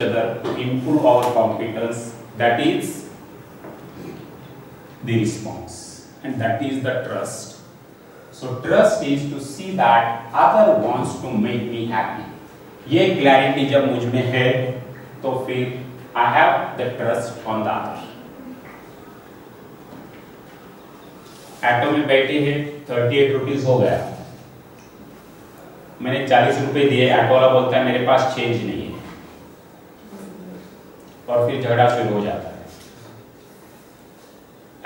other to improve our competence, that is the response, and that is the trust. So trust is to see that other wants to make me happy. ये clarity जब मुझ में है तो फिर I have the trust on the other. Auto में बैठे हैं, 38 रुपीज हो गया, मैंने 40 रुपए दिए, ऑटो वाला बोलता है मेरे पास चेंज नहीं है, और फिर झगड़ा शुरू हो जाता है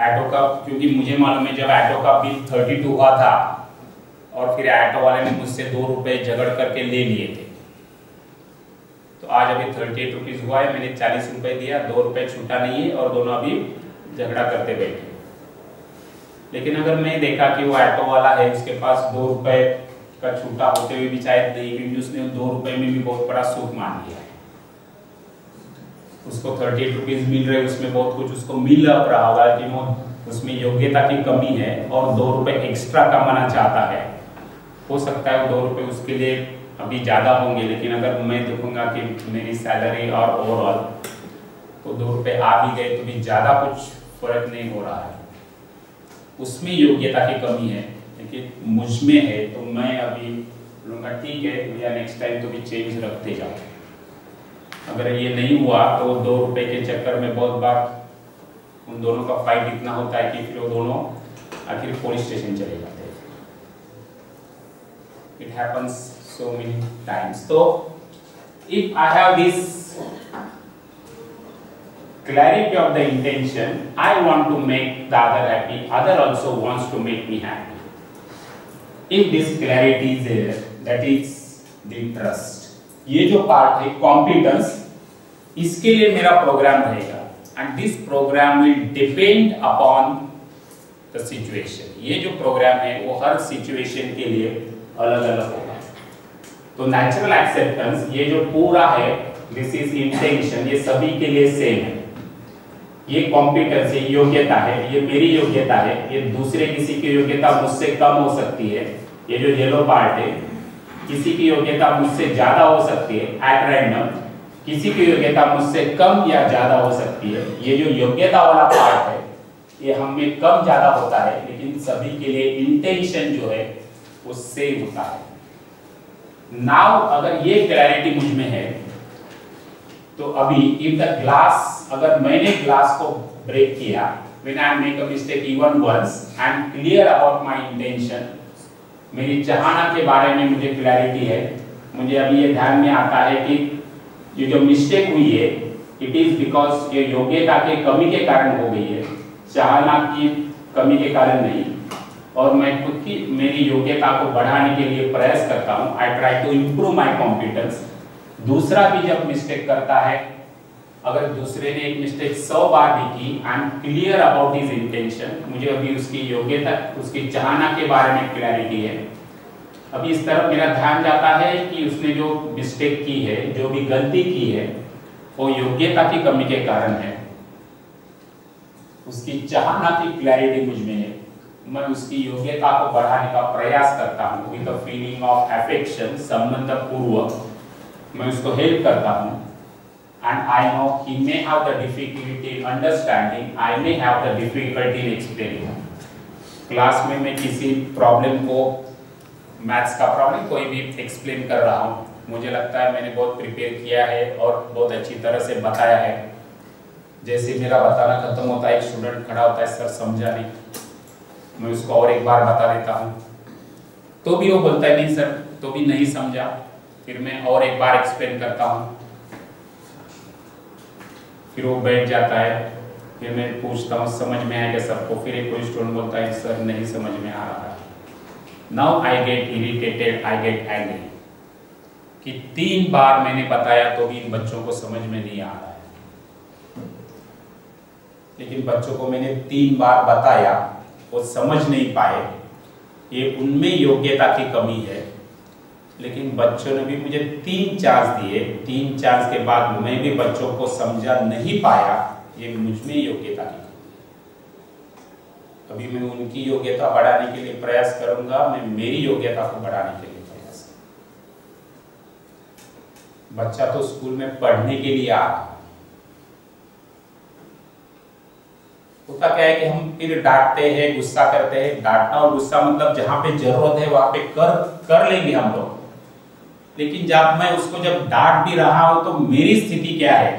ऑटो का, क्योंकि मुझे मालूम है जब ऑटो का बिल 32 हुआ था और फिर ऑटो वाले ने मुझसे 2 रुपए झगड़ करके ले लिए थे, तो आज अभी 38 रुपीज हुआ है, मैंने 40 रुपए दिया, 2 रुपए छूटा नहीं है और दोनों अभी झगड़ा करते बैठे। लेकिन अगर मैं देखा कि वो ऑटो वाला है, उसके पास 2 रुपए का छूटा होते हुए भी शायद नहीं, क्योंकि उसने 2 रुपए में भी बहुत बड़ा सुख मान लिया है, उसको 38 रुपीज मिल रहे, उसमें बहुत कुछ उसको मिल रहा होगा कि वो उसमें योग्यता की कमी है और 2 रुपए एक्स्ट्रा कमाना चाहता है। हो सकता है वो 2 रुपए उसके लिए अभी ज़्यादा होंगे, लेकिन अगर मैं देखूंगा कि मेरी सैलरी और ओवरऑल तो 2 रुपए आ भी गए तो भी ज़्यादा कुछ फर्क नहीं हो रहा है, उसमें योग्यता की कमी है, लेकिन मुझ में है, तो मैं अभी बोलूँगा ठीक है भैया नेक्स्ट टाइम तो भी चेंज रखते जाओ। अगर ये नहीं हुआ तो 2 रुपए के चक्कर में बहुत बार उन दोनों का फाइट इतना होता है कि फिर वो दोनों आखिर पुलिस स्टेशन चले जाते हैं। It happens so many times. तो if I have this clarity of the intention, I want to make the other happy, other also wants to make me happy. If this clarity is there, that is the trust. ये जो part है competence, इसके लिए मेरा programme रहेगा, and this program will depend upon the situation. ये जो programme है वो हर सिचुएशन के लिए अलग अलग होगा। तो नेचुरल एक्सेप्टेंस ये जो पूरा है, दिस इज इंटेंशन, ये सभी के लिए सेम है। ये कॉम्पिटेंस है, योग्यता है, ये मेरी योग्यता है, ये दूसरे किसी की योग्यता मुझसे कम हो सकती है। ये जो येलो पार्ट है, किसी की योग्यता मुझसे ज्यादा हो सकती है एट रैंडम, किसी की योग्यता मुझसे कम या ज्यादा हो सकती है। ये जो योग्यता वाला पार्ट है ये हम में कम ज्यादा होता है, लेकिन सभी के लिए इंटेंशन जो है वो सेम होता है। नाउ अगर ये क्लैरिटी मुझ में है तो अभी इफ द ग्लास, अगर मैंने ग्लास को ब्रेक किया, when I make a mistake even once, I am clear about my intention, मेरी चाहना के बारे में मुझे क्लैरिटी है, मुझे अभी ये ध्यान में आता है कि ये जो मिस्टेक हुई है इट इज बिकॉज ये योग्यता के कमी के कारण हो गई है, चाहना की कमी के कारण नहीं, और मैं खुद की मेरी योग्यता को बढ़ाने के लिए प्रयास करता हूँ। I try to improve my competence. दूसरा भी जब मिस्टेक करता है, अगर दूसरे ने एक मिस्टेक 100 बार भी की, आई am clear about his intention, मुझे अभी उसकी योग्यता, उसकी चाहना के बारे में क्लैरिटी है, अभी इस तरफ मेरा ध्यान जाता है कि उसने जो मिस्टेक की है, जो भी गलती की है, वो योग्यता की कमी के कारण है, उसकी चाहना की क्लैरिटी मुझ में है, मैं उसकी योग्यता को बढ़ाने का प्रयास करता हूँ with a feeling of affection, संबंध पूर्वक मैं उसको हेल्प करता हूँ। And I know he may have the difficulty in understanding, I may have the difficulty in explaining. Class में मैं किसी प्रॉब्लम को, मैथ्स का प्रॉब्लम कोई भी एक्सप्लेन कर रहा हूँ, मुझे लगता है मैंने बहुत प्रिपेयर किया है और बहुत अच्छी तरह से बताया है, जैसे मेरा बताना खत्म होता है एक स्टूडेंट खड़ा होता है, सर समझा नहीं, मैं उसको और एक बार बता देता हूँ, तो भी वो बोलता है नहीं सर, तो भी नहीं समझा, फिर मैं और एक बार एक्सप्लेन करता हूँ, फिर वो बैठ जाता है, फिर मैं पूछता हूँ समझ में आया क्या सबको, फिर एक कोई स्टूडेंट बोलता है सर नहीं समझ में आ रहा है। Now I get irritated, I get angry कि 3 बार मैंने बताया तो भी इन बच्चों को समझ में नहीं आ रहा है, लेकिन बच्चों को मैंने 3 बार बताया, वो समझ नहीं पाए, ये उनमें योग्यता की कमी है, लेकिन बच्चों ने भी मुझे 3 चांस दिए, 3 चांस के बाद मैं भी बच्चों को समझा नहीं पाया, ये मुझ में योग्यता की कमी। अभी मैं उनकी योग्यता बढ़ाने के लिए प्रयास करूंगा, मैं मेरी योग्यता को बढ़ाने के लिए प्रयास बच्चा तो स्कूल में पढ़ने के लिए आ रहा, होता क्या है कि हम फिर डांटते हैं, गुस्सा करते हैं। डांटना और गुस्सा मतलब जहां पे जरूरत है वहां पे कर लेंगे हम लोग, लेकिन जब मैं उसको जब डांट भी रहा हूं तो मेरी स्थिति क्या है,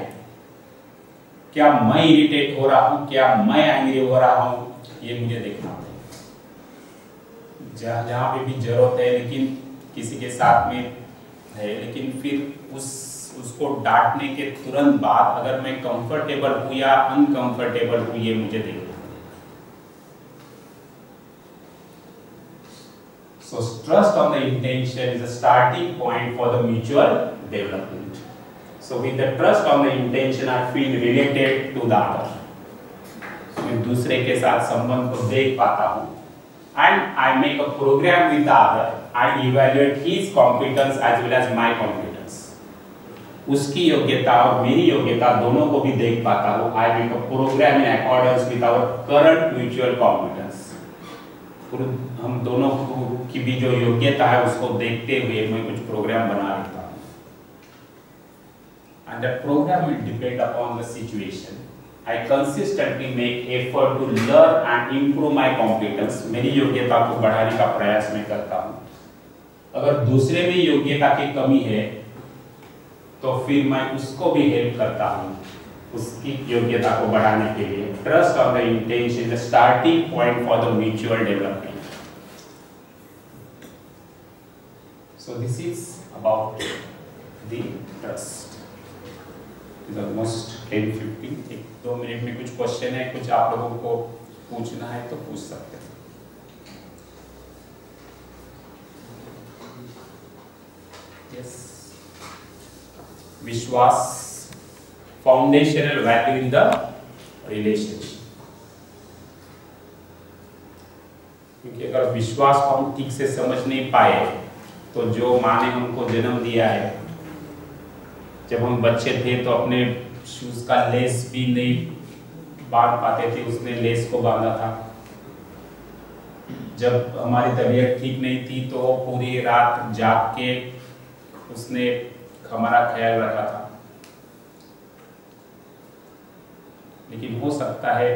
क्या मैं इरिटेट हो रहा हूं, क्या मैं एंग्री हो रहा हूं, ये मुझे देखना पड़ेगा। जहां पे भी जरूरत है, लेकिन किसी के साथ में है, लेकिन फिर उसको डांटने के तुरंत बाद अगर मैं कंफर्टेबल हूं या अनकंफर्टेबल हूं, ये मुझे देखना। So trust on the intention is a starting point for the mutual development. So with the trust on the intention, I feel related to the other. मैं दूसरे के साथ संबंध को देख पाता हूँ, and I make a program with the other. I evaluate his competence as well as my competence. उसकी योग्यता और मेरी योग्यता दोनों को भी देख पाता हूँ। I make a program in accordance with our current mutual competence. हम दोनों की भी जो योग्यता है उसको देखते हुए मैं कुछ प्रोग्राम बना लेता हूँ। And that program will depend upon the situation. I consistently make effort to learn and improve my competence. मेरी योग्यता को बढ़ाने का प्रयास मैं करता हूँ। अगर दूसरे में योग्यता की कमी है तो फिर मैं उसको भी हेल्प करता हूँ उसकी योग्यता को बढ़ाने के लिए। Trust on the intention the starting point for the mutual development. So this is about the trust. It is almost 10:15. 1-2 minute में कुछ क्वेश्चन है, कुछ आप लोगों को पूछना है तो पूछ सकते हैं। Yes. विश्वास foundational value in the relationship. क्योंकि अगर विश्वास को हम ठीक से समझ नहीं पाए तो जो माँ ने हमको जन्म दिया है, जब हम बच्चे थे तो अपने शूज का लेस भी नहीं बांध पाते थे, उसने लेस को बांधा था। जब हमारी तबीयत ठीक नहीं थी तो पूरी रात जाग के उसने हमारा ख्याल रखा था। लेकिन हो सकता है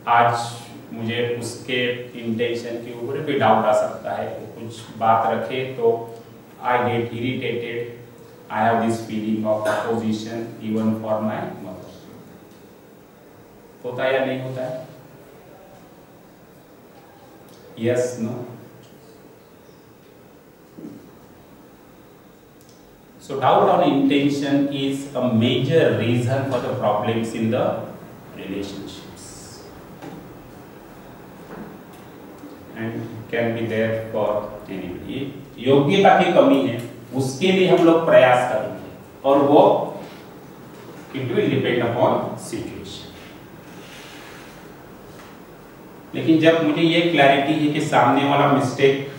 आज मुझे उसके इंटेंशन के ऊपर भी डाउट आ सकता है, वो कुछ बात रखे तो I get irritated. I have this feeling of opposition even for my mother. होता है या नहीं होता है? Yes, no. So doubt on intention is a major reason for the problems in the relationships, and can be there for anybody. योग्यता की कमी है, उसके लिए हम लोग प्रयास करेंगे और वो it will depend upon situation. लेकिन जब मुझे ये क्लैरिटी है कि सामने वाला मिस्टेक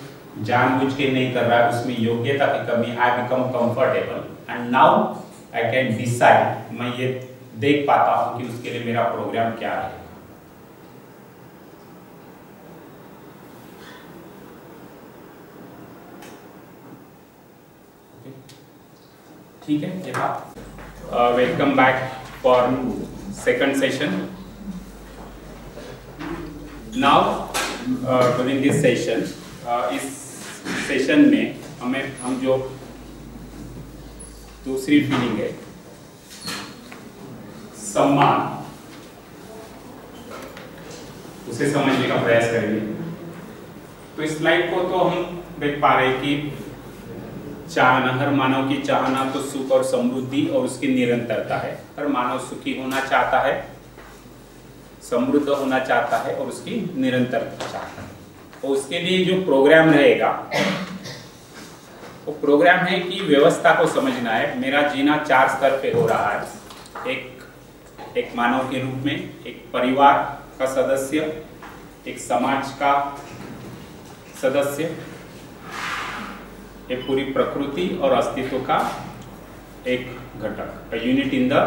जानबूझ के नहीं कर रहा है, उसमें योग्यता की कमी, I become comfortable and now I can decide, मैं ये देख पाता हूं कि उसके लिए मेरा प्रोग्राम क्या है। ठीक है, ये बात। Welcome back for second session. Now during this session, इस सेशन में हम जो दूसरी फीलिंग है सम्मान, उसे समझने का प्रयास करेंगे। तो इस स्लाइड को तो हम देख पा रहे हैं कि चाहना, हर मानव की चाहना तो सुख और समृद्धि और उसकी निरंतरता है। हर मानव सुखी होना चाहता है, समृद्ध होना चाहता है और उसकी निरंतरता चाहता है। और उसके लिए जो प्रोग्राम रहेगा वो प्रोग्राम है कि व्यवस्था को समझना है। मेरा जीना 4 स्तर पे हो रहा है। एक मानव के रूप में, एक परिवार का सदस्य, एक समाज का सदस्य, एक पूरी प्रकृति और अस्तित्व का एक घटक, a unit in the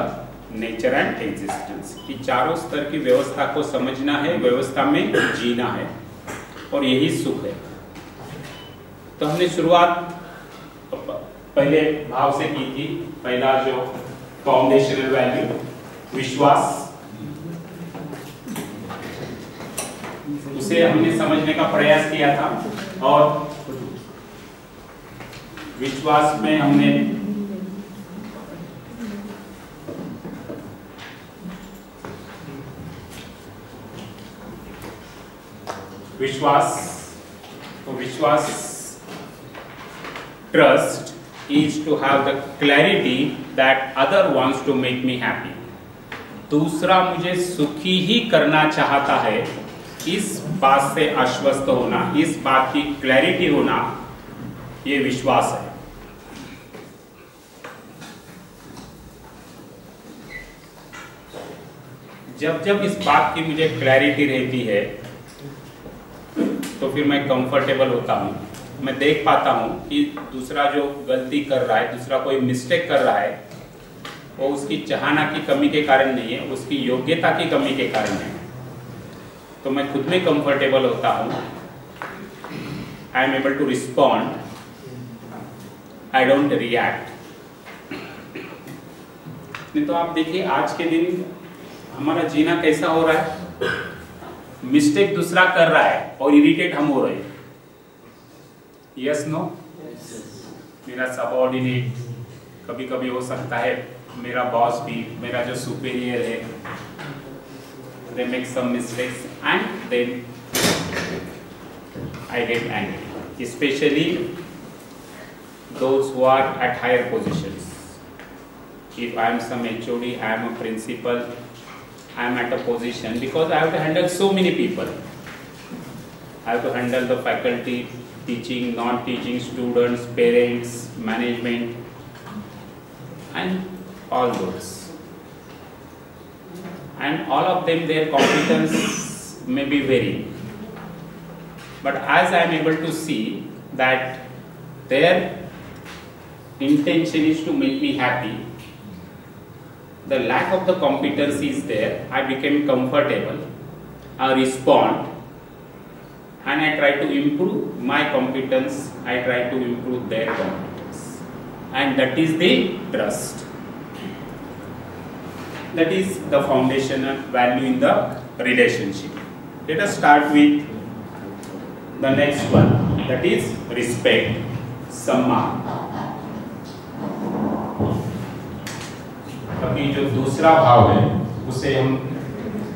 nature and existence। कि चारों स्तर की व्यवस्था को समझना है, व्यवस्था में जीना है और यही सुख है। तो हमने शुरुआत पहले भाव से की थी। पहला जो फाउंडेशनल वैल्यू विश्वास, उसे हमने समझने का प्रयास किया था और विश्वास में हमने विश्वास trust is to have the clarity that other wants to make me happy. दूसरा मुझे सुखी ही करना चाहता है, इस बात से आश्वस्त होना, इस बात की क्लैरिटी होना, ये विश्वास है। जब जब इस बात की मुझे क्लैरिटी रहती है तो फिर मैं कंफर्टेबल होता हूँ। मैं देख पाता हूँ कि दूसरा जो गलती कर रहा है, दूसरा कोई मिस्टेक कर रहा है, वो उसकी चाहना की कमी के कारण नहीं है, उसकी योग्यता की कमी के कारण है। तो मैं खुद में कंफर्टेबल होता हूँ। I am able to respond, I don't react. नहीं तो आप देखिए आज के दिन हमारा जीना कैसा हो रहा है। मिस्टेक दूसरा कर रहा है और इरिटेट हम हो रहे हैं। Yes no? मेरा सबऑर्डिनेट, कभी कभी हो सकता है मेरा बॉस भी, मेरा जो सुपीरियर है, they make some mistakes and then I get angry, especially those who are at higher positions. If I am some HOD, I am a principal, I am at a position because I have to handle so many people. I have to handle the faculty, teaching, non-teaching, students, parents, management, and all those. And all of them, their competence may be varying. But as I am able to see that their intention is to make me happy, the lack of the competence is there, I became comfortable, I respond, and I try to improve my competence, I try to improve their competence. And that is the trust. That is the foundational value in the relationship. Let us start with the next one, that is respect, सम्मान। अभी जो दूसरा भाव है उसे हम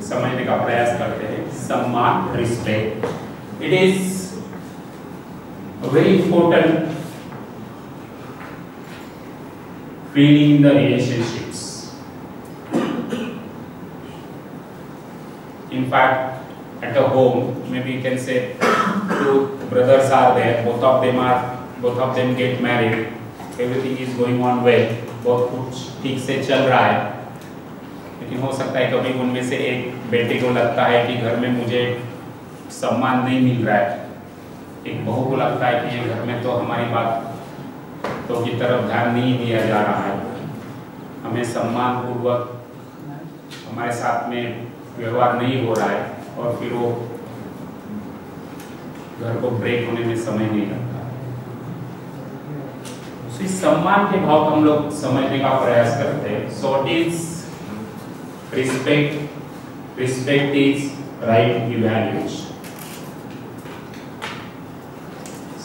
समझने का प्रयास करते हैं। सम्मान, respect, it is a very important feeling in the relationships. In fact, at a home, maybe you can say two brothers are there, both of them get married, everything is going on well, बहुत कुछ ठीक से चल रहा है, लेकिन हो सकता है कभी उनमें से एक बेटे को लगता है कि घर में मुझे सम्मान नहीं मिल रहा है, एक बहू को लगता है कि ये घर में तो हमारी बातों की तरफ ध्यान नहीं दिया जा रहा है, हमें सम्मान पूर्वक हमारे साथ में व्यवहार नहीं हो रहा है, और फिर वो घर को ब्रेक होने में समय नहीं लगता। तो इस सम्मान के भाव को हम लोग समझने का प्रयास करते हैं। So it is respect, respect is right evaluation.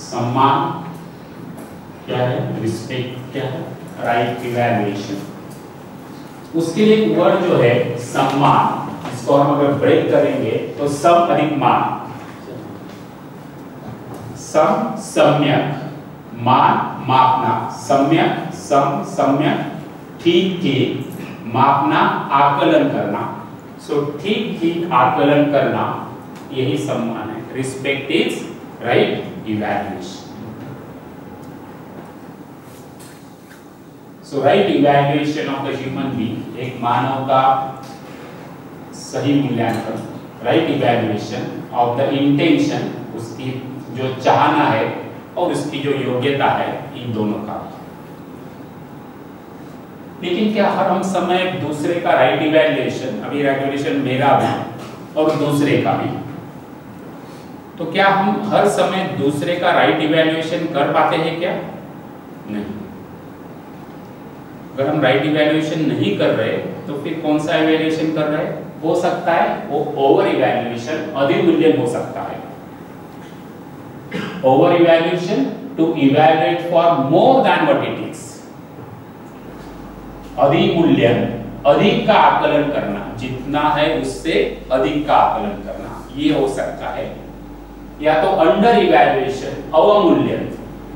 सम्मान क्या है, रिस्पेक्ट क्या है, राइट इवैल्यूएशन। उसके लिए एक वर्ड जो है सम्मान, इसको हम अगर ब्रेक करेंगे तो सम अधिक मान, सम सम्यक, मान मापना, सम्यक सम सम्यक, ठीक ठीक, मापना आकलन करना। सो ठीक ठीक आकलन करना, यही सम्मान है। Respect is right evaluation. So right evaluation of the human being, एक मानव का सही मूल्यांकन, right evaluation of the intention, उसकी जो चाहना है और उसकी जो योग्यता है, इन दोनों का। लेकिन क्या हर हम समय दूसरे का राइट इवैल्यूएशन, अभी इवैल्यूएशन मेरा भी और दूसरे का भी, तो क्या हम हर समय दूसरे का राइट इवैल्यूएशन कर पाते हैं क्या? नहीं। अगर हम राइट इवैल्यूएशन नहीं कर रहे तो फिर कौन सा इवैल्यूएशन कर रहे हैं? हो सकता है वो ओवर इवैल्यूएशन, अधिमूल्यन हो सकता है। Over evaluation to evaluate for more than what it is. अधिमूल्यन, अधिक का आकलन करना, जितना है उससे अधिक का आकलन करना, ये हो सकता है। या तो अंडर इवैल्यूएशन, अवमूल्यन,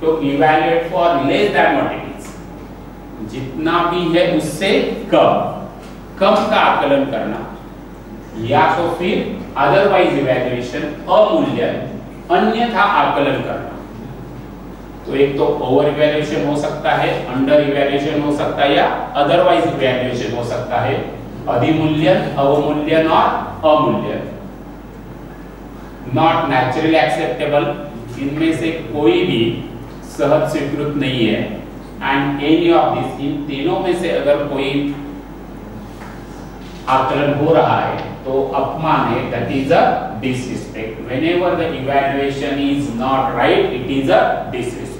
to evaluate for less than what it is, जितना भी है उससे कम का आकलन करना। या तो फिर अदरवाइज इवैल्यूएशन, अमूल्यन, अन्यथा आकलन करना। तो एक तो ओवर इवैल्यूएशन हो सकता है, अंडर इवैल्यूएशन हो सकता है, या अदरवाइज इवैल्यूएशन हो सकता है। अधिमूल्यन, अवमूल्यन और अमूल्यन। नॉट नेचुरली एक्सेप्टेबल, इनमें से कोई भी सहज स्वीकृत नहीं है। एंड एनी ऑफ दिस, इन तीनों में से अगर कोई आकलन हो रहा है तो अपमान है, that is a disrespect. Whenever the evaluation is not right, it is a disrespect.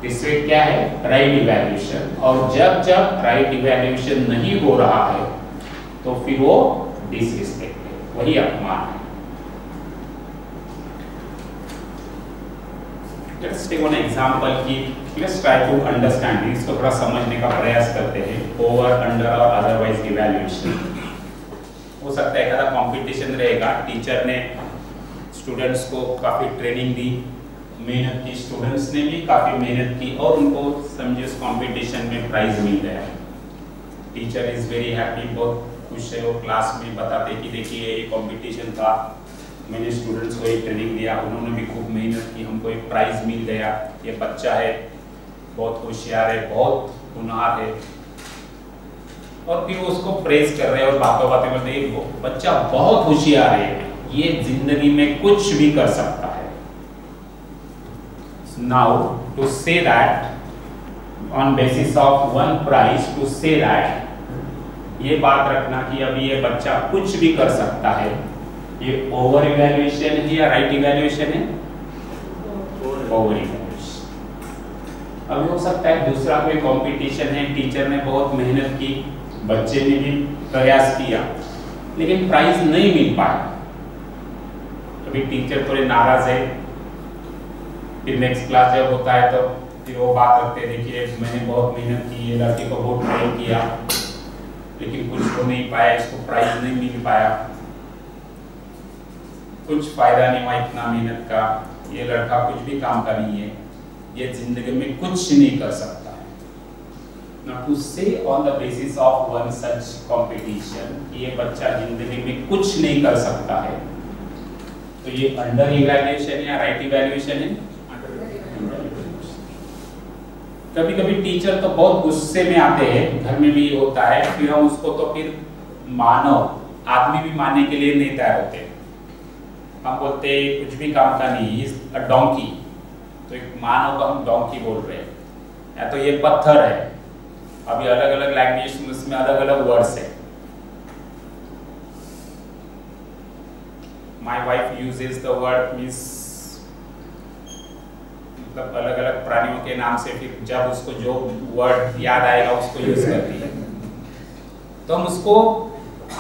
Disrespect क्या है? Right evaluation. और जब राइट इवैल्यूएशन नहीं हो रहा है तो फिर वो डिसरिस्पेक्ट है, वही अपमान है। Let's take one example कि let's try to understand, इसको थोड़ा समझने का प्रयास करते हैं। ओवर, अंडर और अदरवाइज इवैल्यूएशन। हो सकता है एक कंपटीशन रहेगा, टीचर ने स्टूडेंट्स को काफी ट्रेनिंग दी, मेहनत की, स्टूडेंट्स ने भी काफी मेहनत की और उनको समझे उस कंपटीशन में प्राइज मिल गया। टीचर इज वेरी हैप्पी, बहुत खुश है। वो क्लास में बताते कि देखिए ये कंपटीशन था, मैंने स्टूडेंट्स को एक ट्रेनिंग दिया, उन्होंने भी खूब मेहनत की, हमको एक प्राइज मिल गया। ये बच्चा है, बहुत होशियार है, बहुत होनहार है। और फिर उसको प्रेज कर रहे हैं और बातों में देखो बच्चा बहुत होशियार है, ये जिंदगी में कुछ भी कर सकता है। Now to say that on basis of one prize, to say that, ये बात रखना कि अभी ये बच्चा कुछ भी कर सकता है, ये ओवर इवैल्यूएशन है या राइट इवैल्यूएशन है? Over evaluation. अब हो सकता है दूसरा कोई कंपटीशन है, टीचर ने बहुत मेहनत की, बच्चे ने भी प्रयास किया, लेकिन प्राइज नहीं मिल पाया। अभी टीचर थोड़े नाराज है। फिर नेक्स्ट क्लास जब होता है तो फिर वो बात रखते हैं, देखिए मैंने बहुत मेहनत की, ये लड़के को बहुत ट्रेन किया, लेकिन कुछ हो नहीं पाया, इसको प्राइज नहीं मिल पाया, कुछ फायदा नहीं हुआ इतना मेहनत का, ये लड़का कुछ भी काम का नहीं है, ये जिंदगी में कुछ नहीं कर सकता है। Now to say on the basis of one such competition कि ये बच्चा जिंदगी में कुछ नहीं कर सकता है, तो ये अंडर इवैल्यूएशन या राइट इवैल्यूएशन है? कभी कभी टीचर तो बहुत गुस्से में आते हैं, घर में भी होता है, फिर हम उसको तो फिर मानव आदमी भी मानने के लिए नहीं तैयार होते। हम बोलते कुछ भी काम का नहीं, इज अ डोंकी, तो एक मानव को हम डोंकी बोल रहे हैं, या तो ये पत्थर है। अभी अलग अलग लैंग्वेज में अलग अलग वर्ड्स है। My wife uses the word means, मतलब अलग अलग प्राणियों के नाम से, फिर जब उसको जो वर्ड याद आएगा उसको यूज करती है। तो हम उसको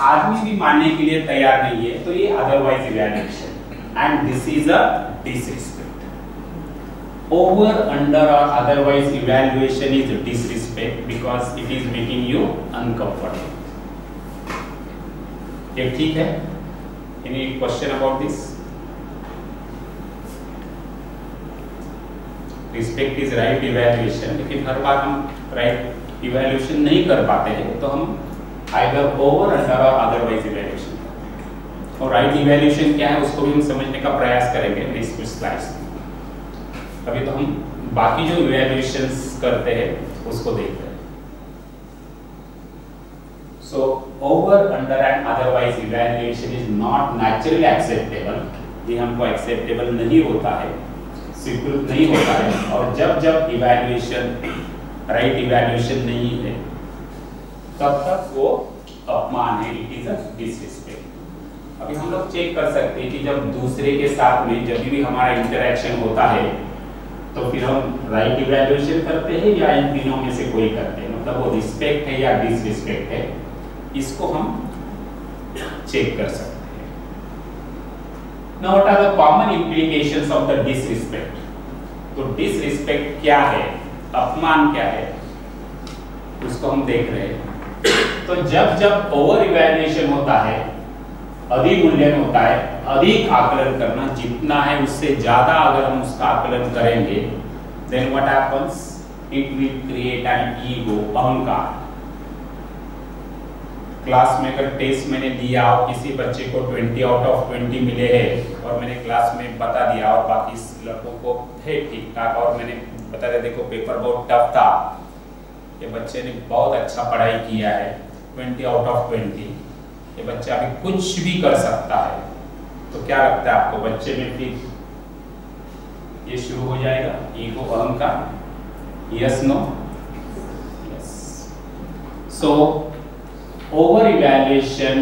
आदमी भी मानने के लिए तैयार नहीं है, तो ये otherwise evaluation, and this is a disrespect. Over, under और otherwise evaluation is disrespect because it is making you uncomfortable. ये ठीक है? Any question about this? Respect is right evaluation, लेकिन हर बार हम राइट इवैल्यूएशन नहीं कर पाते हैं, तो हम आइदर ओवर, अंडर और अदरवाइज इवैल्यूएशन। और राइट इवैल्यूएशन क्या है उसको भी हम समझने का प्रयास करेंगे नेक्स्ट स्लाइड्स में। अभी तो हम बाकी जो इवैल्यूएशंस करते हैं उसको देखते हैं। So over, under and otherwise evaluation is not naturally acceptable, ये हमको एक्सेप्टेबल नहीं होता है, स्वीकृत नहीं होता है। और जब इवैल्यूएशन राइट इवैल्यूएशन नहीं है तब तक वो अपमान है, इट इज अ डिसरिस्पेक्ट। अभी हम लोग चेक कर सकते हैं कि जब दूसरे के साथ में जब भी हमारा इंटरेक्शन होता है तो फिर हम राइट इवैल्यूएशन करते हैं या इन तीनों में से कोई करते हैं। मतलब वो रिस्पेक्ट है या डिसरिस्पेक्ट है, इसको हम चेक कर सकते हैं। Now what are the common implications of the disrespect? तो डिसरिस्पेक्ट क्या है, अपमान क्या है, उसको हम देख रहे हैं। तो जब जब ओवर इवैल्यूएशन होता है, अधिक मूल्यांकन होता है, अधिक आकलन करना, जितना है उससे ज्यादा अगर हम उसका आकलन करेंगे, then what happens? It will create an ego, अहंकार। क्लास में अगर टेस्ट मैंने दिया और किसी बच्चे को 20 आउट ऑफ 20 मिले हैं और मैंने क्लास में बता दिया और बाकी लड़कों को है ठीक ठाक, और मैंने बता दिया देखो पेपर बहुत टफ था, ये बच्चे ने बहुत अच्छा पढ़ाई किया है, 20 आउट ऑफ 20, ये बच्चा अभी कुछ भी कर सकता है, तो क्या लगता है आपको बच्चे में फिर ये शुरू हो जाएगा ईगो, अहंकार? Yes no? Yes. So over evaluation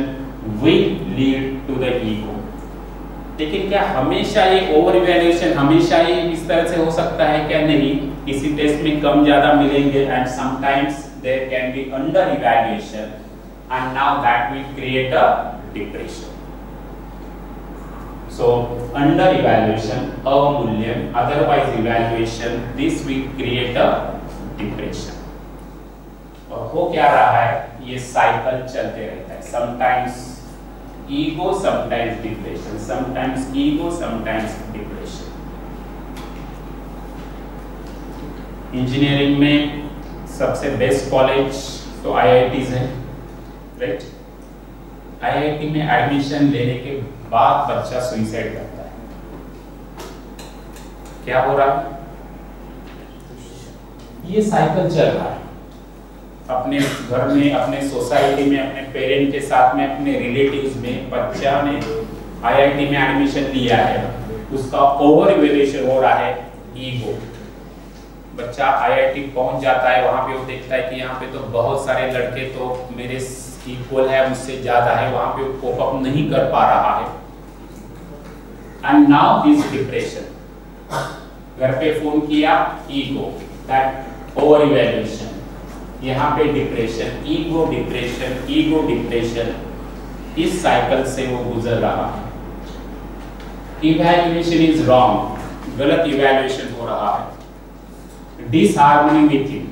will lead to the ego. लेकिन क्या हमेशा ये ओवर इवैल्यूएशन हमेशा ये इस तरह से हो सकता है? क्या नहीं, किसी टेस्ट में कम ज्यादा मिलेंगे, and sometimes there can be under evaluation, and now that will create a depression. So under evaluation, अवमूल्यन, otherwise evaluation, this will create a depression. और हो क्या रहा है, ये साइकिल चलते रहता है, sometimes ego, sometimes depression, sometimes ego, sometimes depression. Engineering में सबसे बेस्ट कॉलेज तो IITs है, राइट? आईआईटी में एडमिशन लेने के बाद बच्चा सुसाइड करता है, क्या हो रहा है? ये साइकिल चल रहा है। अपने घर में, अपने सोसाइटी में, अपने पेरेंट के साथ में, अपने रिलेटिव्स में, बच्चा ने आईआईटी में एडमिशन लिया है, उसका ओवर इवैल्यूएशन हो रहा है, ईगो। बच्चा आईआईटी पहुंच जाता है, वहां पे वो देखता है कि यहाँ पे तो बहुत सारे लड़के तो मेरे इक्वल है, मुझसे ज्यादा है, वहां पे वो कोप अप नहीं कर पा रहा है, एंड नाउ दिस डिप्रेशन। घर पे फोन किया, ईगो, दैट ओवर इवैल्यूएशन, यहाँ पे depression, ego depression, ego depression, इस साइकिल से वो गुजर रहा है। इवैल्यूएशन इज रॉन्ग, गलत इवैल्यूएशन हो रहा है, disharmony with him,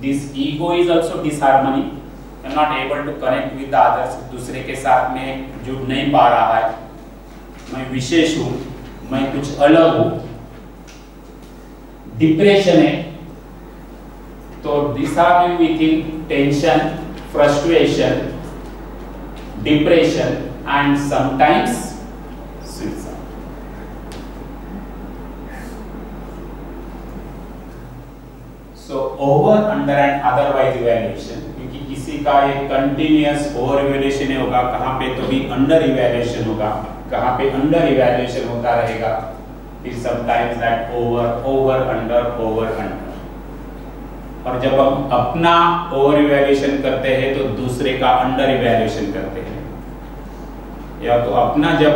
this ego is also disharmony, not able to connect with the others, दूसरे के साथ में जुड़ नहीं पा रहा है, मैं विशेष हूँ, मैं कुछ अलग हूँ। डिप्रेशन है तो disharmony with him, tension, frustration, depression and sometimes suicide. So over, under and otherwise evaluation, क्योंकि किसी का एक कंटिन्यूअस ओवर इवैल्यूएशन होगा, कहाँ पे तो भी अंडर इवैल्यूएशन होगा, कहाँ पे अंडर इवैल्यूएशन होता रहेगा, फिर समटाइम्स दैट ओवर अंडर, और जब हम अपना ओवर इवैल्यूएशन करते हैं तो दूसरे का अंडर इवैल्यूएशन करते हैं, या तो अपना जब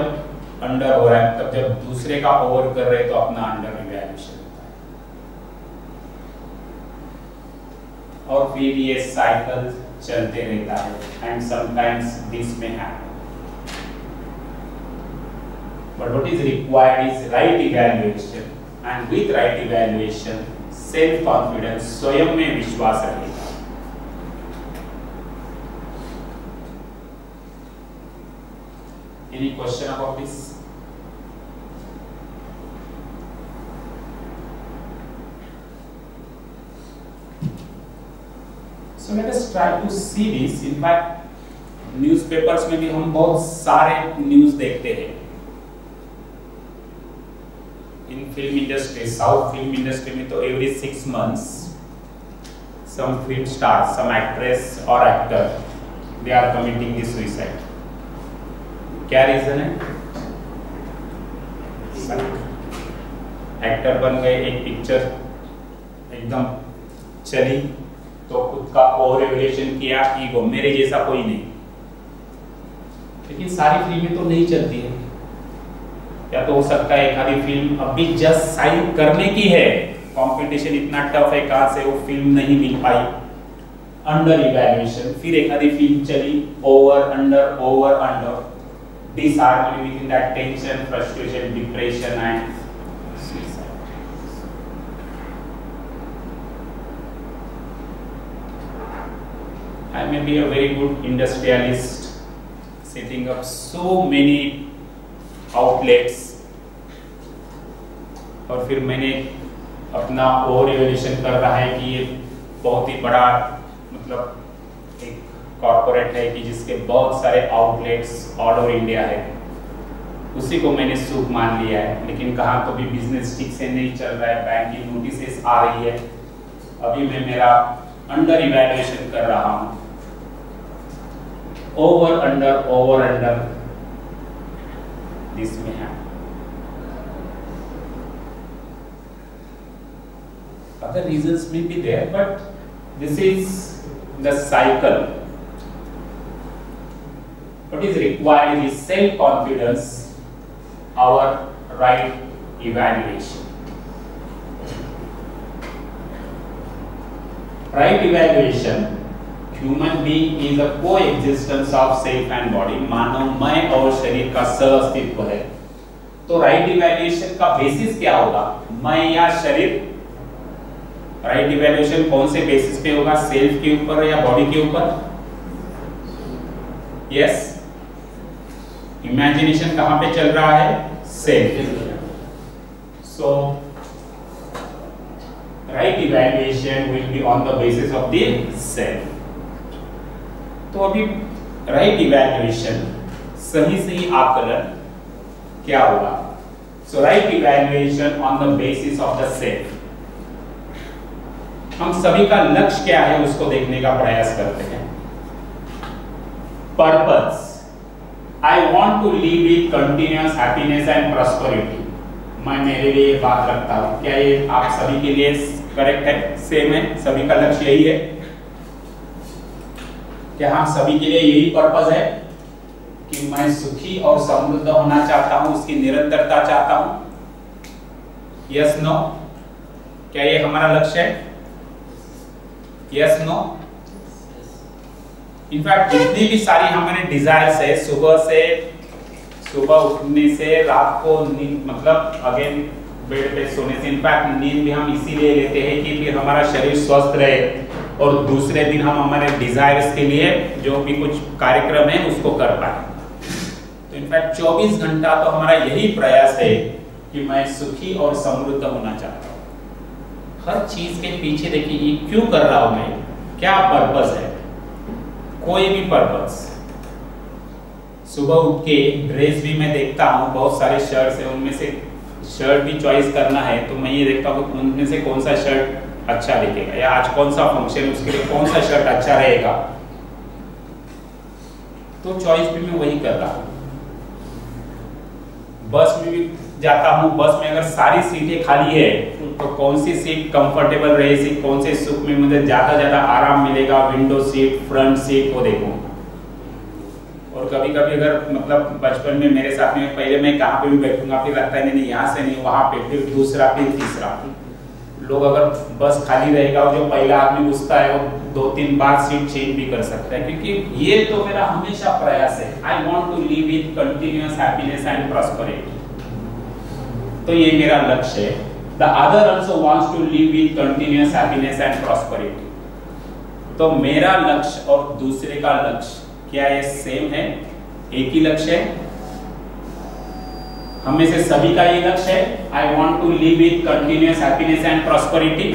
अंडर हो रहा है तब जब दूसरे का ओवर कर रहे हैं तो अपना अंडर इवैल्यूएशन, और फिर ये साइकिल चलते रहता है, एंड समटाइम्स दिस में happen. But what is required is right evaluation, and with right evaluation self confidence, स्वयं में विश्वास रहेगा। Any question about this? So let us try to see this. In fact, newspapers में भी हम बहुत सारे न्यूज़ देखते हैं। इन film industry, south film industry में तो every 6 months some film stars, some actress or actor, they are committing the suicide. क्या रीजन है? एक्टर बन गए, एक पिक्चर एकदम चली तो खुद का ओवर इवैल्यूएशन किया, ईगो, मेरे जैसा कोई नहीं। लेकिन सारी फिल्में तो नहीं चलती है, या तो हो सकता है एक आधी फिल्म अभी जस्ट साइन करने की है, कंपटीशन इतना टफ है, कहां से वो फिल्म नहीं मिल पाई, अंडर इवैल्यूएशन, फिर एक आधी फील चली over under, disharmony within that, tension, frustration, depression and suicide. I may be a very good industrialist, setting up so many outlets, और फिर मैंने अपना ओवर इवैल्यूएशन कर रहा है कि ये बहुत ही बड़ा मतलब एक कॉर्पोरेट है कि जिसके बहुत सारे आउटलेट्स ऑल ओवर इंडिया है, उसी को मैंने सुख मान लिया है। लेकिन कहाँ तो भी बिजनेस ठीक से नहीं चल रहा है, बैंक की नोटिसेस आ रही है, अभी मैं मेरा अंडर इवैल्यूएशन कर रहा हूँ, ओवर अंडर दिस में है। Other reasons may be there, but this is the cycle. What is required is self-confidence, our right evaluation. Right evaluation, human being is a coexistence of self and body. मानो मैं और शरीर का सह-अस्तित्व है, तो right evaluation का basis क्या होगा? मैं या शरीर? राइट इवैल्यूएशन कौन से बेसिस पे होगा? सेल्फ के ऊपर या बॉडी के ऊपर? यस, इमेजिनेशन कहां पे चल रहा है? Self. So right evaluation will be on the basis of the self. तो अभी राइट इवैल्यूएशन, सही आकलन क्या होगा? So right evaluation on the basis of the self. हम सभी का लक्ष्य क्या है उसको देखने का प्रयास करते हैं। Purpose, I want to live with continuous happiness and prosperity. मैं मेरे लिए ये बात रखता हूं, क्या ये आप सभी के लिए करेक्ट है? सेम है? सभी का लक्ष्य यही है? क्या हम सभी के लिए यही पर्पस है कि मैं सुखी और समृद्ध होना चाहता हूं, उसकी निरंतरता चाहता हूं? Yes no? क्या ये हमारा लक्ष्य है? Yes no? इनफैक्ट जितनी भी सारी हमारे डिजायर्स है, सुबह उठने से रात को मतलब अगेन बेड पे सोने से, इनफैक्ट नींद भी हम इसीलिए लेते हैं कि फिर हमारा शरीर स्वस्थ रहे और दूसरे दिन हम हमारे डिजायर्स के लिए जो भी कुछ कार्यक्रम है उसको कर पाए। तो इनफैक्ट 24 घंटा तो हमारा यही प्रयास है कि मैं सुखी और समृद्ध होना चाहता हूँ। हर चीज के पीछे देखिए ये क्यों कर रहा हूं मैं, क्या पर्पस है? कोई भी पर्पस। सुबह उठ के ड्रेस भी मैं देखता हूँ, बहुत सारे शर्ट्स है, उनमें से शर्ट भी चॉइस करना है तो मैं ये देखता हूँ उनमें से कौन सा शर्ट अच्छा दिखेगा, या आज कौन सा फंक्शन है उसके लिए कौन सा शर्ट अच्छा रहेगा, तो चॉइस भी मैं वही कर रहा हूँ। बस में भी जाता हूँ, बस में अगर सारी सीटें खाली है तो कौन सी सीट कंफर्टेबल रहेगी, कौन से सुख में मुझे ज्यादा आराम मिलेगा, विंडो सीट, फ्रंट सीट, वो देखो। और कभी कभी अगर मतलब बचपन में मेरे साथ में पहले मैं कहाँ पे भी बैठूंगा, फिर लगता है नहीं यहाँ से नहीं वहां पे, फिर दूसरा, फिर तीसरा। लोग अगर बस खाली रहेगा और जो पहला आदमी घुसता है वो 2-3 बार सीट चेंज भी कर सकता है, क्योंकि ये तो मेरा हमेशा प्रयास है, I want to live with continuous happiness and prosperity. तो ये मेरा लक्ष्य है। The other also wants to live with continuous happiness and prosperity. तो मेरा लक्ष्य और दूसरे का लक्ष्य क्या ये सेम है? एक ही लक्ष्य है? हम में से सभी का ये लक्ष्य है, I want to live with continuous happiness and prosperity।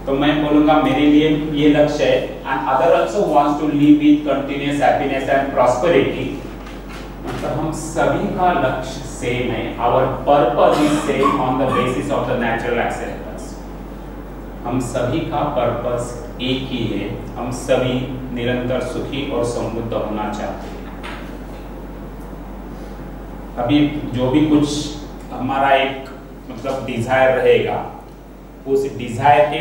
तो मैं बोलूंगा मेरे लिए ये लक्ष्य है, and other also wants to live with continuous happiness and prosperity। मतलब हम सभी का लक्ष्य सेम है, our purpose is same on the basis of the natural acceptance। हम सभी का पर्पस एक ही है, हम सभी निरंतर सुखी और समृद्ध होना चाहते हैं। अभी जो भी कुछ हमारा एक मतलब डिजायर रहेगा, उस डिजायर के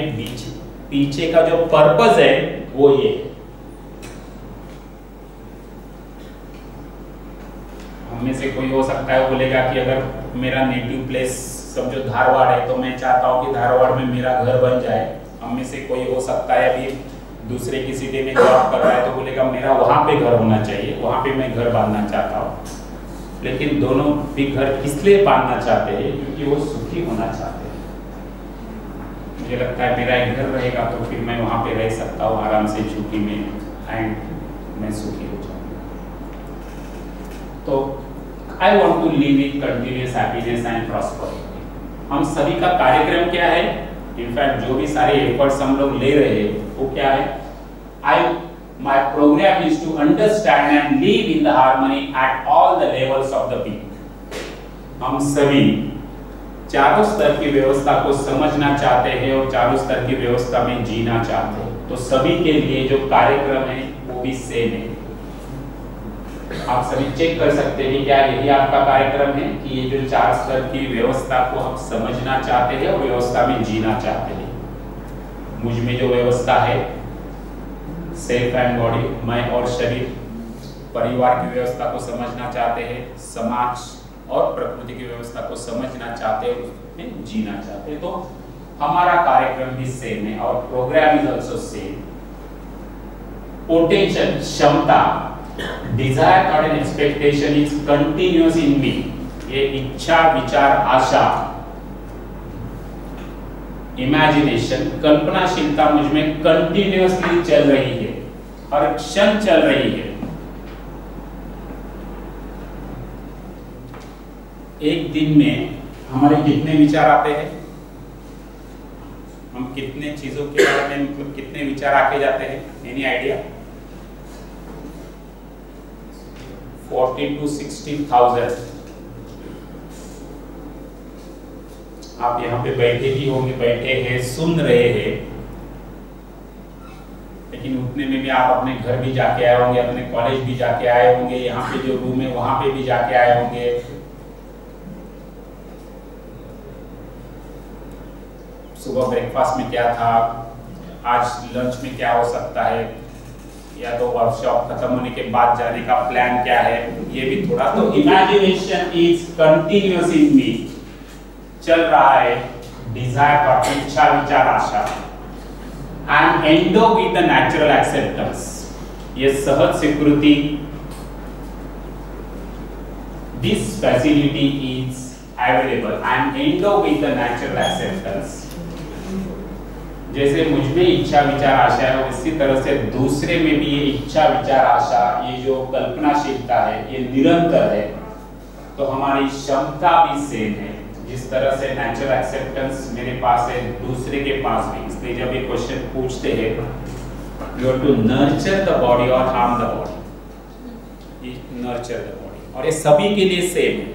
पीछे का जो पर्पस है वो ये है। हम में से कोई हो सकता है बोलेगा कि अगर मेरा नेटिव प्लेस समझो धारवाड़ है तो मैं चाहता हूँ कि धारवाड़ में मेरा घर बन जाए। हम में से कोई हो सकता है अभी दूसरे की सिटी में जॉब कर रहा है तो बोलेगा मेरा वहाँ पे घर होना चाहिए, वहाँ पे मैं घर बांधना चाहता हूँ। लेकिन दोनों भी घर इसलिए बांधना चाहते हैं क्योंकि वो सुखी होना चाहते हैं। मुझे लगता है मेरा एक घर रहेगा तो फिर मैं वहाँ पे रह सकता हूँ आराम से छुट्टी में एंड मैं सुखी हो जाऊँगा। तो I want to live in continuous happiness and prosperity. हम सभी का कार्यक्रम क्या है? इनफैक्ट जो भी सारे एफर्ट्स हम लोग ले रहे हैं वो क्या है? My program is to understand and live in the harmony at all the levels of the being. हम सभी चारों स्तर की व्यवस्था को समझना चाहते हैं और चारों स्तर की व्यवस्था में जीना चाहते हैं। तो सभी के लिए जो कार्यक्रम है वो भी सेम है। आप सभी चेक कर सकते हैं क्या यही आपका कार्यक्रम है कि ये जो चार स्तर की व्यवस्था को हम समझना चाहते हैं और व्यवस्था में जीना चाहते हैं। मुझ में जो व्यवस्था है सेल्फ एंड बॉडी, मैं और शरीर, परिवार की व्यवस्था को समझना चाहते हैं, समाज और प्रकृति की व्यवस्था को समझना चाहते हैं, उसमें जीना चाहते हैं। तो हमारा कार्यक्रम भी सेम है और programme is also same. Potential, क्षमता, desire thought and expectation is continuous in me. ये इच्छा, विचार, आशा, इमेजिनेशन, कल्पनाशीलता मुझ में कंटिन्यूअसली चल रही है, हर क्षण चल रही है। एक दिन में हमारे कितने विचार आते हैं? हम कितने चीजों के बारे में मतलब कितने विचार आके जाते हैं? Any idea? 40 to 60,000। आप यहाँ पे बैठे भी होंगे, बैठे हैं, सुन रहे हैं, लेकिन उतने में भी आप अपने घर भी जाके आए होंगे, अपने कॉलेज भी जाके आए होंगे, यहाँ पे जो रूम है वहां पे भी जाके आए होंगे। सुबह ब्रेकफास्ट में क्या था, आज लंच में क्या हो सकता है, या तो वर्कशॉप खत्म होने के बाद जाने का प्लान क्या है, ये भी थोड़ा। तो imagination is continuous in me, चल रहा है। डिजायर का इच्छा, विचार, आशा। I am endowed with the natural acceptance, ये सहज स्वीकृति। This facility is available. I am endowed with the natural acceptance. जैसे मुझ में इच्छा, विचार, आशा है, उसी तरह से दूसरे में भी ये इच्छा, विचार, आशा, ये जो कल्पनाशीलता है ये निरंतर है। तो हमारी क्षमता भी सेम है। जिस तरह से नेचुरल एक्सेप्टेंस मेरे पास है, दूसरे के पास भी। इसलिए जब ये क्वेश्चन पूछते हैं you have to nurture the body और harm the body, nurture the body, और ये सभी के लिए सेम है।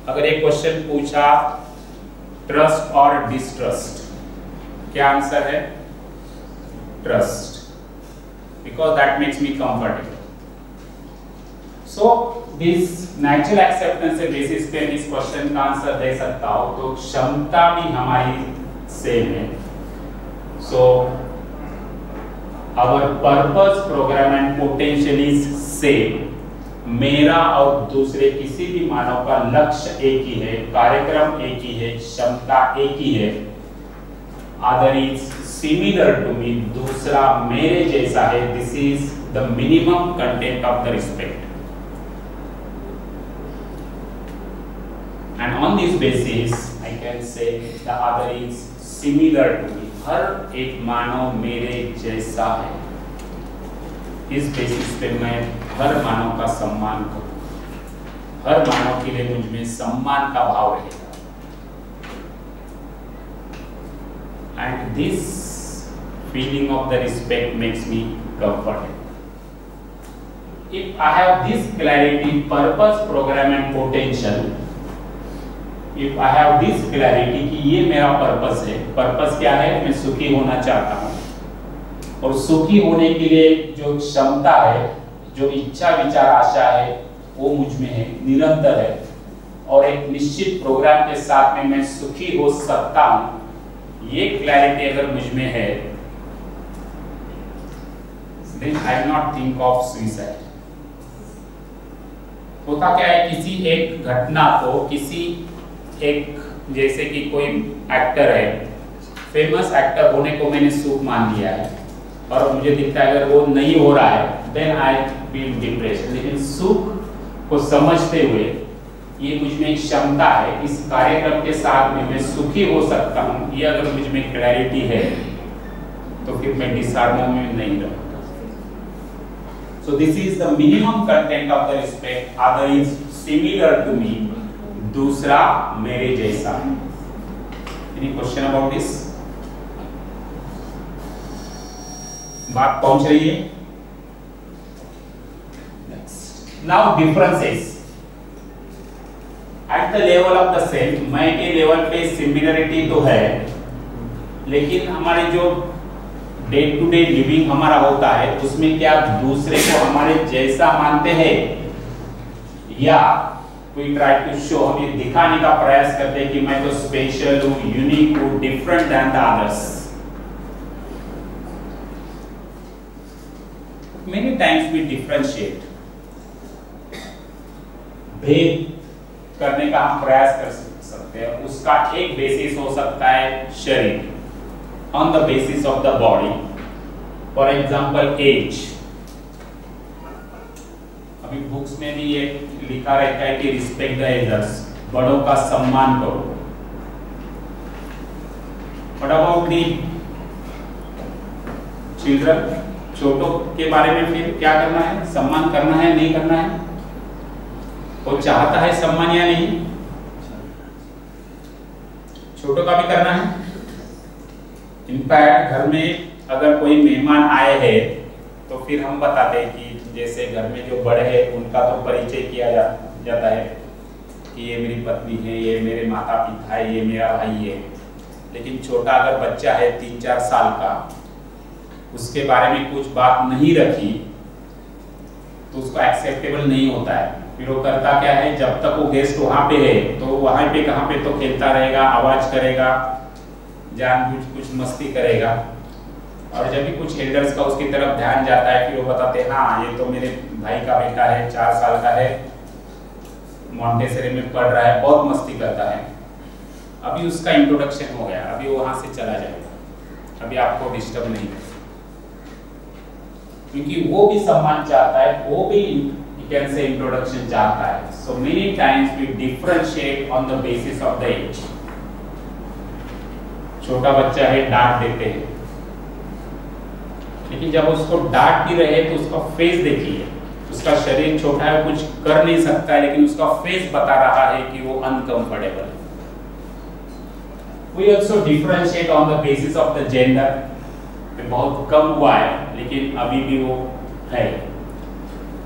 अगर एक क्वेश्चन पूछा ट्रस्ट और डिस्ट्रस्ट, क्या आंसर है? Trust, because that makes me comfortable. So this natural acceptance के बेसिस पे इस क्वेश्चन का आंसर दे सकता हूं। तो क्षमता भी हमारी सेम है। So our purpose, program and potential is same. मेरा और दूसरे किसी भी मानव का लक्ष्य एक ही है, कार्यक्रम एक ही है, क्षमता एक ही है। Other is similar to me, दूसरा मेरे जैसा है। This is the minimum content of the respect. And on this basis, I can say the other is similar to me. हर एक मानव मेरे जैसा है। इस बेसिस पे मैं हर मानव का सम्मान करूँ। हर मानव के लिए मुझ में सम्मान का भाव रहेगा। And this feeling of the respect makes me comfortable. If I have this clarity, purpose, program and potential, if I have this clarity कि ये मेरा पर्पस है, पर्पस क्या है? मैं सुखी होना चाहता हूँ, और सुखी होने के लिए जो क्षमता है, जो इच्छा, विचार, आशा है, वो मुझ में है, निरंतर है, और एक निश्चित प्रोग्राम के साथ में मैं सुखी हो सकता हूँ। ये क्लैरिटी अगर मुझ में है, then I will not think of suicide. होता क्या है, किसी एक घटना को, किसी एक, जैसे कि कोई एक्टर है, फेमस एक्टर होने को मैंने सुख मान लिया है और मुझे दिखता है अगर वो नहीं हो रहा है देन आई फील डिप्रेशन। लेकिन सुख को समझते हुए ये मुझ में एक क्षमता है, इस कार्यक्रम के साथ में मैं सुखी हो सकता हूँ, ये अगर मुझ में क्लैरिटी है तो फिर मैं डिसहार्मनी में नहीं रहूँगा। So this is the minimum content of the respect. Other is similar to me. दूसरा मेरे जैसा। Any question about this? बात पहुंच रही है? Next. Now differences. At the level of the self, मैं के लेवल पे सिमिलरिटी तो है, लेकिन हमारे जो डे टू डे लिविंग हमारा होता है उसमें क्या दूसरे को हमारे जैसा मानते हैं या वी ट्राई टू शो, हम ये दिखाने का प्रयास करते हैं कि मैं तो स्पेशल हूँ, यूनिक हूँ, different than the others. Many times we differentiate, भेद करने का हम प्रयास कर सकते हैं। उसका एक बेसिस हो सकता है शरीर, on the basis of the body, for example age। अभी बुक्स में भी ये लिखा रहता है कि रिस्पेक्ट द एल्डर्स, बड़ों का सम्मान करो। What about the children? छोटों के बारे में फिर क्या करना है? सम्मान करना है, नहीं करना है? वो चाहता है सम्मान या नहीं? छोटों का भी करना है। इनफैक्ट घर में अगर कोई मेहमान आए हैं तो फिर हम बताते हैं कि जैसे घर में जो बड़े हैं उनका तो परिचय किया जाता है कि ये मेरी पत्नी है, ये मेरे माता पिता है, ये मेरा भाई है। लेकिन छोटा अगर बच्चा है 3-4 साल का, उसके बारे में कुछ बात नहीं रखी तो उसको एक्सेप्टेबल नहीं होता है। फिर वो करता क्या है, जब तक वो गेस्ट वहाँ पे है तो वहाँ पे कहाँ पे तो खेलता रहेगा, आवाज करेगा, जानबूझ कुछ मस्ती करेगा। और जब भी कुछ एल्डर्स का उसकी तरफ ध्यान जाता है फिर वो बताते हैं हाँ ये तो मेरे भाई का बेटा है, 4 साल का है, मॉन्टेसरी में पढ़ रहा है, बहुत मस्ती करता है। अभी उसका इंट्रोडक्शन हो गया, अभी वो वहाँ से चला जाएगा, अभी आपको डिस्टर्ब नहीं करेगा, क्योंकि वो भी सम्मान चाहता है, वो भी you can say इंट्रोडक्शन चाहता है। So many times we differentiate on the basis of the age। छोटा बच्चा है, डांट देते हैं, लेकिन जब उसको डांट भी रहे तो उसका फेस देखिए, उसका शरीर छोटा है, कुछ कर नहीं सकता है, लेकिन उसका फेस बता रहा है कि वो अनकंफर्टेबल है। We also differentiate on the basis of the gender। बहुत कम हुआ है लेकिन अभी भी वो है,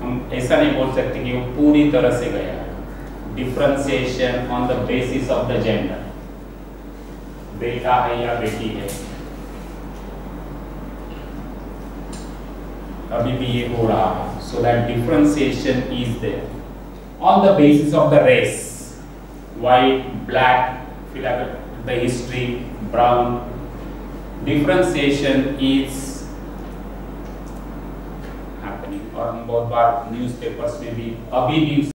हम ऐसा नहीं बोल सकते कि वो पूरी तरह से गया है। Differentiation on the basis of the gender, बेटा है या बेटी है, अभी भी ये हो रहा है। So that differentiation is there on the basis of the race, white, black, फिर the history, brown. Differentiation is happening, और हम बहुत बार न्यूज़पेपर्स में भी अभी भी